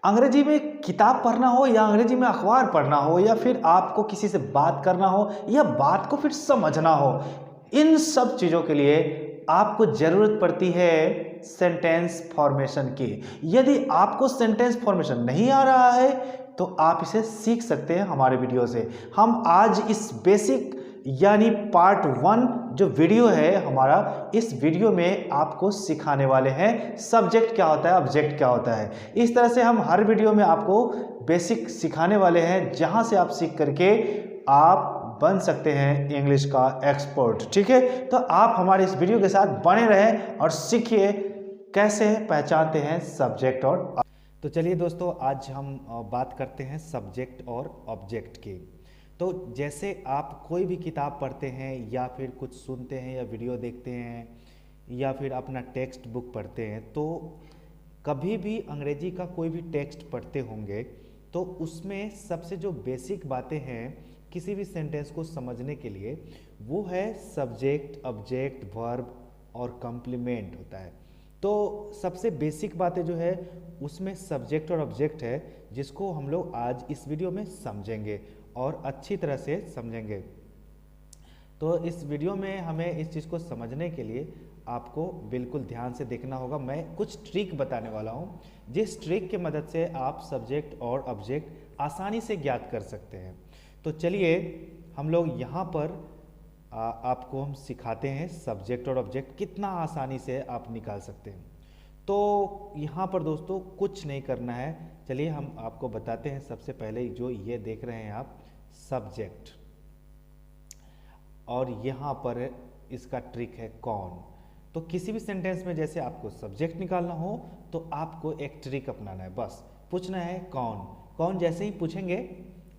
अंग्रेजी में किताब पढ़ना हो या अंग्रेजी में अखबार पढ़ना हो या फिर आपको किसी से बात करना हो या बात को फिर समझना हो, इन सब चीज़ों के लिए आपको ज़रूरत पड़ती है सेंटेंस फॉर्मेशन की। यदि आपको सेंटेंस फॉर्मेशन नहीं आ रहा है तो आप इसे सीख सकते हैं हमारे वीडियो से। हम आज इस बेसिक यानी पार्ट 1 जो वीडियो है हमारा, इस वीडियो में आपको सिखाने वाले हैं सब्जेक्ट क्या होता है, ऑब्जेक्ट क्या होता है। इस तरह से हम हर वीडियो में आपको बेसिक सिखाने वाले हैं, जहां से आप सीख करके आप बन सकते हैं इंग्लिश का एक्सपर्ट। ठीक है, तो आप हमारे इस वीडियो के साथ बने रहें और सीखिए कैसे पहचानते हैं सब्जेक्ट और। तो चलिए दोस्तों, आज हम बात करते हैं सब्जेक्ट और ऑब्जेक्ट की। तो जैसे आप कोई भी किताब पढ़ते हैं या फिर कुछ सुनते हैं या वीडियो देखते हैं या फिर अपना टेक्स्ट बुक पढ़ते हैं, तो कभी भी अंग्रेजी का कोई भी टेक्स्ट पढ़ते होंगे तो उसमें सबसे जो बेसिक बातें हैं किसी भी सेंटेंस को समझने के लिए, वो है सब्जेक्ट, ऑब्जेक्ट, वर्ब और कॉम्प्लीमेंट होता है। तो सबसे बेसिक बातें जो है उसमें सब्जेक्ट और ऑब्जेक्ट है, जिसको हम लोग आज इस वीडियो में समझेंगे और अच्छी तरह से समझेंगे। तो इस वीडियो में हमें इस चीज़ को समझने के लिए आपको बिल्कुल ध्यान से देखना होगा। मैं कुछ ट्रिक बताने वाला हूँ, जिस ट्रिक की मदद से आप सब्जेक्ट और ऑब्जेक्ट आसानी से ज्ञात कर सकते हैं। तो चलिए हम लोग यहाँ पर आपको हम सिखाते हैं सब्जेक्ट और ऑब्जेक्ट कितना आसानी से आप निकाल सकते हैं। तो यहाँ पर दोस्तों कुछ नहीं करना है, चलिए हम आपको बताते हैं। सबसे पहले जो ये देख रहे हैं आप, सब्जेक्ट, और यहाँ पर इसका ट्रिक है कौन। तो किसी भी सेंटेंस में जैसे आपको सब्जेक्ट निकालना हो तो आपको एक ट्रिक अपनाना है, बस पूछना है कौन। कौन जैसे ही पूछेंगे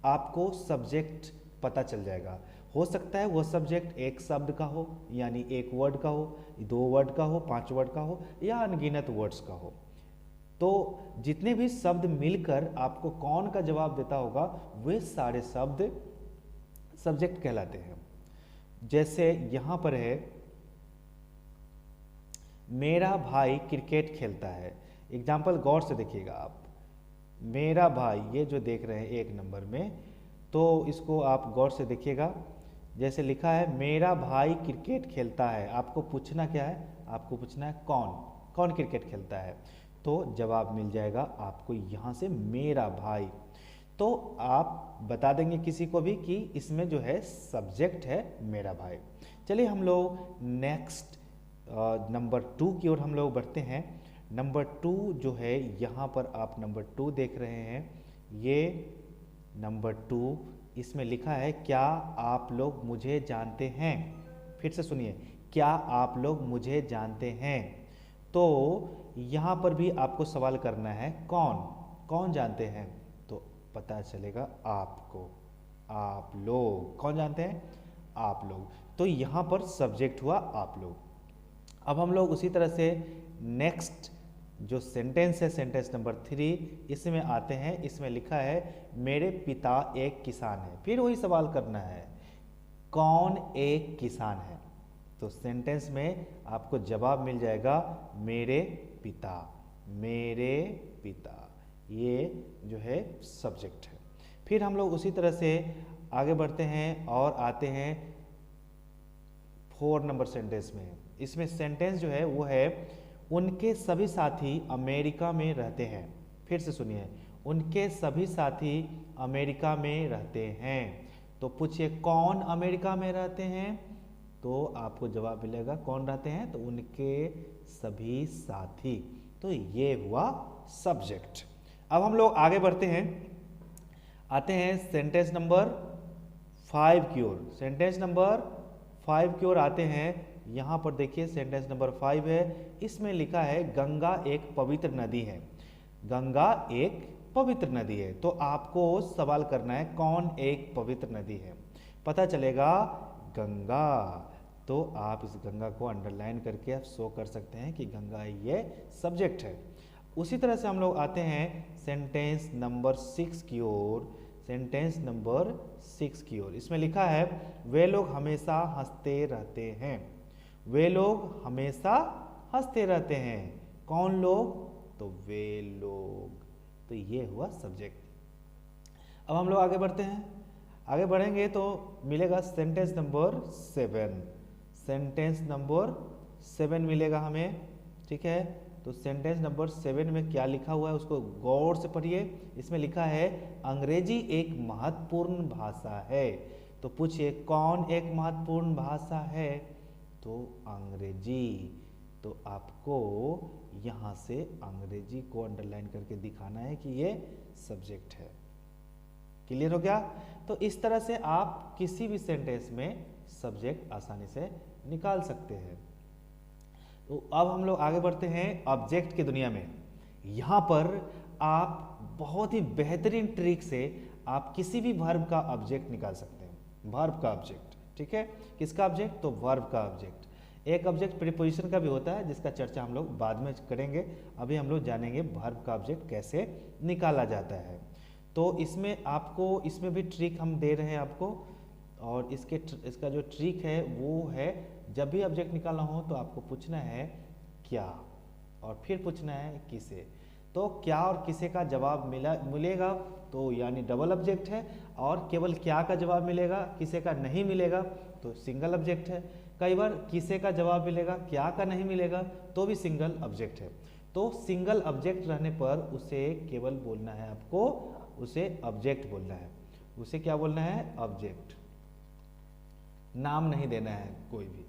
आपको सब्जेक्ट पता चल जाएगा। हो सकता है वो सब्जेक्ट एक शब्द का हो, यानी एक वर्ड का हो, 2 वर्ड का हो, 5 वर्ड का हो या अनगिनत वर्ड्स का हो। तो जितने भी शब्द मिलकर आपको कौन का जवाब देता होगा, वे सारे शब्द सब्जेक्ट कहलाते हैं। जैसे यहाँ पर है, मेरा भाई क्रिकेट खेलता है। एग्जाम्पल गौर से देखिएगा आप, मेरा भाई, ये जो देख रहे हैं 1 नंबर में, तो इसको आप गौर से देखिएगा। जैसे लिखा है मेरा भाई क्रिकेट खेलता है, आपको पूछना क्या है, आपको पूछना है कौन, कौन क्रिकेट खेलता है। तो जवाब मिल जाएगा आपको यहाँ से, मेरा भाई। तो आप बता देंगे किसी को भी कि इसमें जो है सब्जेक्ट है मेरा भाई। चलिए हम लोग नेक्स्ट नंबर 2 की ओर हम लोग बढ़ते हैं। नंबर 2 जो है, यहाँ पर आप नंबर 2 देख रहे हैं, ये नंबर 2, इसमें लिखा है क्या आप लोग मुझे जानते हैं। फिर से सुनिए, क्या आप लोग मुझे जानते हैं। तो यहाँ पर भी आपको सवाल करना है कौन, कौन जानते हैं, तो पता चलेगा आपको, आप लोग। कौन जानते हैं, आप लोग। तो यहाँ पर सब्जेक्ट हुआ आप लोग। अब हम लोग उसी तरह से नेक्स्ट जो सेंटेंस है, सेंटेंस नंबर 3, इसमें आते हैं। इसमें लिखा है मेरे पिता एक किसान है। फिर वही सवाल करना है, कौन एक किसान है। तो सेंटेंस में आपको जवाब मिल जाएगा मेरे पिता, मेरे पिता, ये जो है सब्जेक्ट है। फिर हम लोग उसी तरह से आगे बढ़ते हैं और आते हैं 4 नंबर सेंटेंस में। इसमें सेंटेंस जो है वो है उनके सभी साथी अमेरिका में रहते हैं। फिर से सुनिए, उनके सभी साथी अमेरिका में रहते हैं। तो पूछिए कौन अमेरिका में रहते हैं, तो आपको जवाब मिलेगा कौन रहते हैं, तो उनके सभी साथी। तो ये हुआ सब्जेक्ट। अब हम लोग आगे बढ़ते हैं, आते हैं सेंटेंस नंबर 5 की ओर। सेंटेंस नंबर 5 की ओर आते हैं। यहाँ पर देखिए सेंटेंस नंबर 5 है, इसमें लिखा है गंगा एक पवित्र नदी है। गंगा एक पवित्र नदी है। तो आपको सवाल करना है कौन एक पवित्र नदी है। पता चलेगा गंगा, तो आप इस गंगा को अंडरलाइन करके आप शो कर सकते हैं कि गंगा ये सब्जेक्ट है। उसी तरह से हम लोग आते हैं सेंटेंस नंबर 6 की ओर। सेंटेंस नंबर 6 की ओर, इसमें लिखा है वे लोग हमेशा हंसते रहते हैं। वे लोग हमेशा हंसते रहते हैं। कौन लोग, तो वे लोग, तो ये हुआ सब्जेक्ट। अब हम लोग आगे बढ़ते हैं। आगे बढ़ेंगे तो मिलेगा सेंटेंस नंबर 7। सेंटेंस नंबर 7 मिलेगा हमें, ठीक है। तो सेंटेंस नंबर 7 में क्या लिखा हुआ है उसको गौर से पढ़िए। इसमें लिखा है अंग्रेजी एक महत्वपूर्ण भाषा है। तो पूछिए कौन एक महत्वपूर्ण भाषा है? तो अंग्रेजी। तो आपको यहाँ से अंग्रेजी को अंडरलाइन करके दिखाना है कि ये सब्जेक्ट है। क्लियर हो गया? तो इस तरह से आप किसी भी सेंटेंस में सब्जेक्ट आसानी से निकाल सकते हैं। तो अब हम लोग आगे बढ़ते हैं ऑब्जेक्ट की दुनिया में। यहाँ पर आप बहुत ही बेहतरीन ट्रिक से आप किसी भी वर्ब का ऑब्जेक्ट निकाल सकते हैं। वर्ब का ऑब्जेक्ट, ठीक है। किसका ऑब्जेक्ट? तो वर्ब का ऑब्जेक्ट। एक ऑब्जेक्ट प्रीपोजिशन का भी होता है जिसका चर्चा हम लोग बाद में करेंगे। अभी हम लोग जानेंगे वर्ब का ऑब्जेक्ट कैसे निकाला जाता है। तो इसमें आपको, इसमें भी ट्रिक हम दे रहे हैं आपको, और इसका जो ट्रिक है वो है जब भी ऑब्जेक्ट निकालना हो तो आपको पूछना है क्या, और फिर पूछना है किसे। तो क्या और किसे का जवाब मिलेगा तो यानी डबल ऑब्जेक्ट है, और केवल क्या का जवाब मिलेगा, किसे का नहीं मिलेगा तो सिंगल ऑब्जेक्ट है। कई बार किसे का जवाब मिलेगा, क्या का नहीं मिलेगा तो भी सिंगल ऑब्जेक्ट है। तो सिंगल ऑब्जेक्ट रहने पर उसे केवल बोलना है आपको, उसे ऑब्जेक्ट बोलना है। उसे क्या बोलना है? ऑब्जेक्ट। नाम नहीं देना है कोई भी।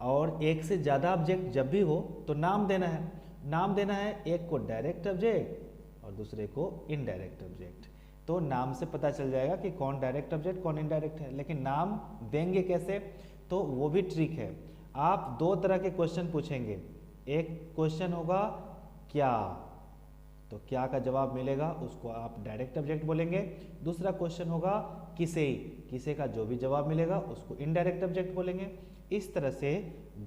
और एक से ज़्यादा ऑब्जेक्ट जब भी हो तो नाम देना है। नाम देना है एक को डायरेक्ट ऑब्जेक्ट और दूसरे को इनडायरेक्ट ऑब्जेक्ट। तो नाम से पता चल जाएगा कि कौन डायरेक्ट ऑब्जेक्ट कौन इनडायरेक्ट है। लेकिन नाम देंगे कैसे, तो वो भी ट्रिक है। आप दो तरह के क्वेश्चन पूछेंगे। एक क्वेश्चन होगा क्या, तो क्या का जवाब मिलेगा उसको आप डायरेक्ट ऑब्जेक्ट बोलेंगे। दूसरा क्वेश्चन होगा किसे, किसे का जो भी जवाब मिलेगा उसको इनडायरेक्ट ऑब्जेक्ट बोलेंगे। इस तरह से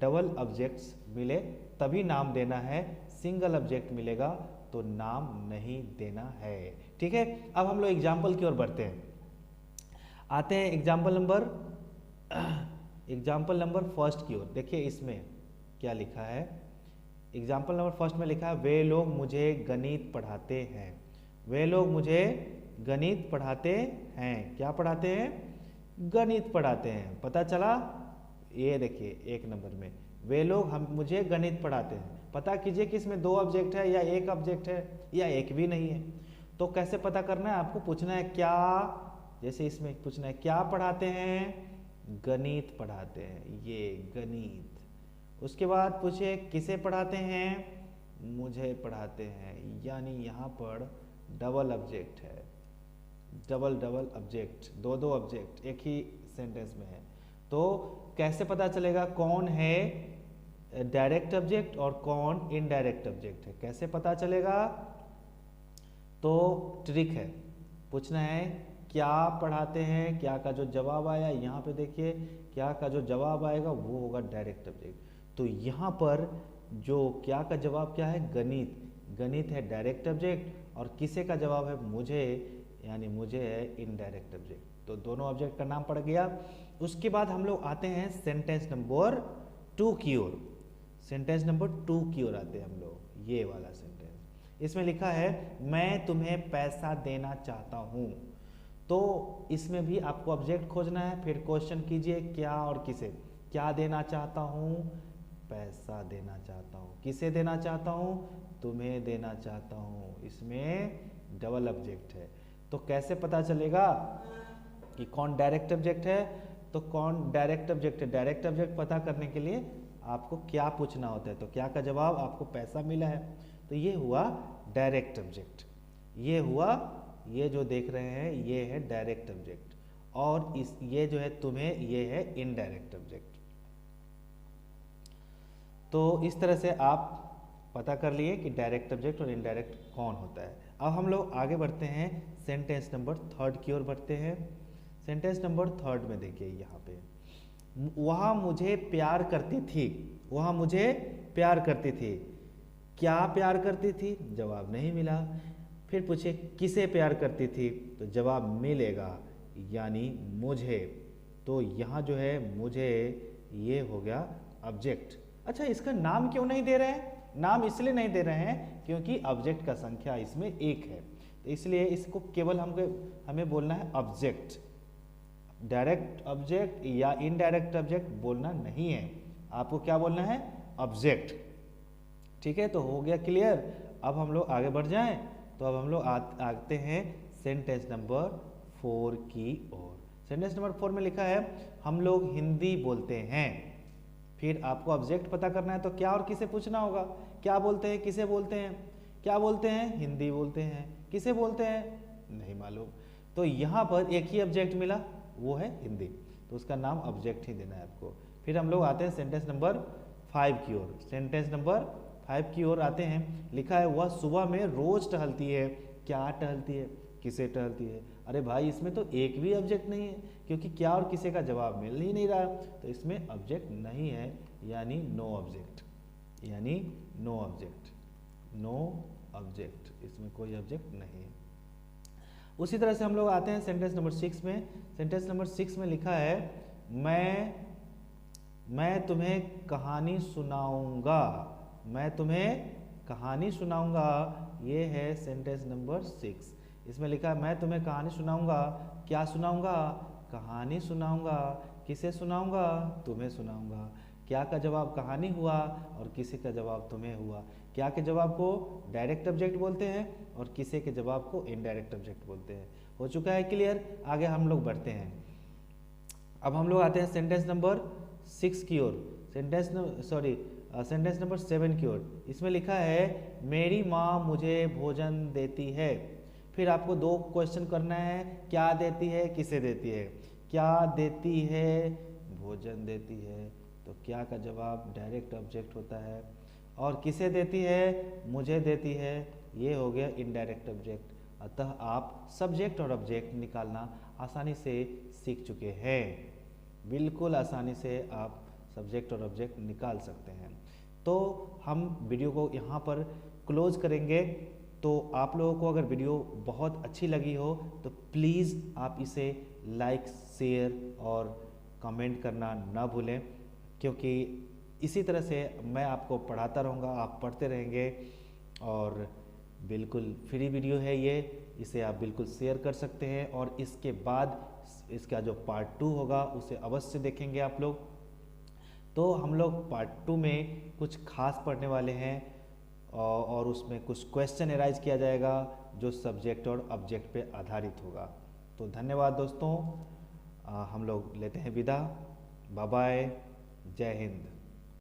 डबल ऑब्जेक्ट्स मिले तभी नाम देना है, सिंगल ऑब्जेक्ट मिलेगा तो नाम नहीं देना है, ठीक है। अब हम लोग एग्जाम्पल की ओर बढ़ते हैं। आते हैं एग्जाम्पल नंबर फर्स्ट की ओर। देखिए इसमें क्या लिखा है। एग्जाम्पल नंबर फर्स्ट में लिखा है वे लोग मुझे गणित पढ़ाते हैं। वे लोग मुझे गणित पढ़ाते हैं। क्या पढ़ाते हैं? गणित पढ़ाते हैं। पता चला? ये देखिए एक नंबर में वे लोग मुझे गणित पढ़ाते हैं। पता कीजिए कि इसमें दो ऑब्जेक्ट है या एक ऑब्जेक्ट है या एक भी नहीं है। तो कैसे पता करना है? आपको पूछना है क्या, जैसे इसमें पूछना है क्या पढ़ाते हैं? गणित पढ़ाते हैं, ये गणित। उसके बाद पूछे किसे पढ़ाते हैं? मुझे पढ़ाते हैं, यानी यहाँ पर डबल ऑब्जेक्ट है। डबल ऑब्जेक्ट, दो ऑब्जेक्ट एक ही सेंटेंस में है। तो कैसे पता चलेगा कौन है डायरेक्ट ऑब्जेक्ट और कौन इनडायरेक्ट ऑब्जेक्ट है? कैसे पता चलेगा? तो ट्रिक है, पूछना है क्या पढ़ाते हैं। क्या का जो जवाब आया यहाँ पे देखिए, क्या का जो जवाब आएगा वो होगा डायरेक्ट ऑब्जेक्ट। तो यहाँ पर जो क्या का जवाब क्या है? गणित। गणित है डायरेक्ट ऑब्जेक्ट और किसे का जवाब है? मुझे, यानी मुझे है इनडायरेक्ट ऑब्जेक्ट। तो दोनों ऑब्जेक्ट का नाम पड़ गया। उसके बाद हम लोग आते हैं सेंटेंस नंबर 2 की ओर। सेंटेंस नंबर 2 की ओर आते हैं हम लोग, ये वाला सेंटेंस। इसमें लिखा है मैं तुम्हें पैसा देना चाहता हूँ। तो इसमें भी आपको ऑब्जेक्ट खोजना है, फिर क्वेश्चन कीजिए क्या और किसे। क्या देना चाहता हूँ? पैसा देना चाहता हूँ। किसे देना चाहता हूँ? तुम्हें देना चाहता हूँ। इसमें डबल ऑब्जेक्ट है। तो कैसे पता चलेगा कि कौन डायरेक्ट ऑब्जेक्ट है? तो कौन डायरेक्ट ऑब्जेक्ट है? डायरेक्ट ऑब्जेक्ट पता करने के लिए आपको क्या पूछना होता है। तो क्या का जवाब आपको पैसा मिला है, तो ये हुआ डायरेक्ट ऑब्जेक्ट। ये हुआ, ये जो देख रहे हैं ये है डायरेक्ट ऑब्जेक्ट, और ये जो है तुम्हें, ये है इनडायरेक्ट ऑब्जेक्ट। तो इस तरह से आप पता कर लिए कि डायरेक्ट ऑब्जेक्ट और इनडायरेक्ट कौन होता है। अब हम लोग आगे बढ़ते हैं, सेंटेंस नंबर 3 की ओर बढ़ते हैं। सेंटेंस नंबर 3 में देखिए यहाँ पे, वह मुझे प्यार करती थी। वह मुझे प्यार करती थी। क्या प्यार करती थी? जवाब नहीं मिला। फिर पूछे किसे प्यार करती थी? तो जवाब मिलेगा, यानी मुझे। तो यहाँ जो है मुझे, ये हो गया ऑब्जेक्ट। अच्छा, इसका नाम क्यों नहीं दे रहे हैं? नाम इसलिए नहीं दे रहे हैं क्योंकि ऑब्जेक्ट का संख्या इसमें 1 है। तो इसलिए इसको केवल हमें बोलना है ऑब्जेक्ट, डायरेक्ट ऑब्जेक्ट या इनडायरेक्ट ऑब्जेक्ट बोलना नहीं है, आपको क्या बोलना है, ऑब्जेक्ट। ठीक है, तो हो गया क्लियर। अब हम लोग आगे बढ़ जाएं, तो अब हम लोग आते हैं सेंटेंस नंबर 4 की ओर। सेंटेंस नंबर 4 में लिखा है हम लोग हिंदी बोलते हैं। फिर आपको ऑब्जेक्ट पता करना है तो क्या और किसे पूछना होगा, क्या बोलते हैं, किसे बोलते हैं, क्या बोलते हैं, हिंदी बोलते हैं, किसे बोलते हैं नहीं मालूम। तो यहाँ पर एक ही ऑब्जेक्ट मिला, वो है हिंदी, तो उसका नाम ऑब्जेक्ट ही देना है आपको। फिर हम लोग आते हैं सेंटेंस नंबर 5 की ओर। सेंटेंस नंबर 5 की ओर आते हैं, लिखा है वह सुबह में रोज टहलती है। क्या टहलती है, किसे टहलती है। अरे भाई इसमें तो एक भी ऑब्जेक्ट नहीं है, क्योंकि क्या और किसे का जवाब मिल ही नहीं रहा, तो इसमें ऑब्जेक्ट नहीं है, यानी नो ऑब्जेक्ट, यानी नो ऑब्जेक्ट, नो ऑब्जेक्ट, इसमें कोई ऑब्जेक्ट नहीं है। उसी तरह से हम लोग आते हैं सेंटेंस नंबर 6 में। सेंटेंस नंबर 6 में लिखा है मैं तुम्हें कहानी सुनाऊंगा, मैं तुम्हें कहानी सुनाऊंगा, ये है सेंटेंस नंबर 6। इसमें लिखा है मैं तुम्हें कहानी सुनाऊंगा, क्या सुनाऊंगा, कहानी सुनाऊंगा, किसे सुनाऊंगा, तुम्हें सुनाऊंगा। क्या का जवाब कहानी हुआ और किसी का जवाब तुम्हें हुआ। क्या के जवाब को डायरेक्ट ऑब्जेक्ट बोलते हैं और किसे के जवाब को इनडायरेक्ट ऑब्जेक्ट बोलते हैं। हो चुका है क्लियर, आगे हम लोग बढ़ते हैं। अब हम लोग आते हैं सेंटेंस नंबर 6 की ओर, सेंटेंस नंबर 7 की ओर। इसमें लिखा है मेरी माँ मुझे भोजन देती है। फिर आपको 2 क्वेश्चन करना है, क्या देती है, किसे देती है। क्या देती है, भोजन देती है, तो क्या का जवाब डायरेक्ट ऑब्जेक्ट होता है, और किसे देती है, मुझे देती है, ये हो गया इनडायरेक्ट ऑब्जेक्ट। अतः आप सब्जेक्ट और ऑब्जेक्ट निकालना आसानी से सीख चुके हैं, बिल्कुल आसानी से आप सब्जेक्ट और ऑब्जेक्ट निकाल सकते हैं। तो हम वीडियो को यहाँ पर क्लोज करेंगे। तो आप लोगों को अगर वीडियो बहुत अच्छी लगी हो तो प्लीज़ आप इसे लाइक, शेयर और कमेंट करना ना भूलें, क्योंकि इसी तरह से मैं आपको पढ़ाता रहूँगा, आप पढ़ते रहेंगे। और बिल्कुल फ्री वीडियो है ये, इसे आप बिल्कुल शेयर कर सकते हैं। और इसके बाद इसका जो पार्ट 2 होगा उसे अवश्य देखेंगे आप लोग। तो हम लोग पार्ट 2 में कुछ खास पढ़ने वाले हैं और उसमें कुछ क्वेश्चन एराइज किया जाएगा जो सब्जेक्ट और ऑब्जेक्ट पे आधारित होगा। तो धन्यवाद दोस्तों, हम लोग लेते हैं विदा, बाय बाय, जय हिंद।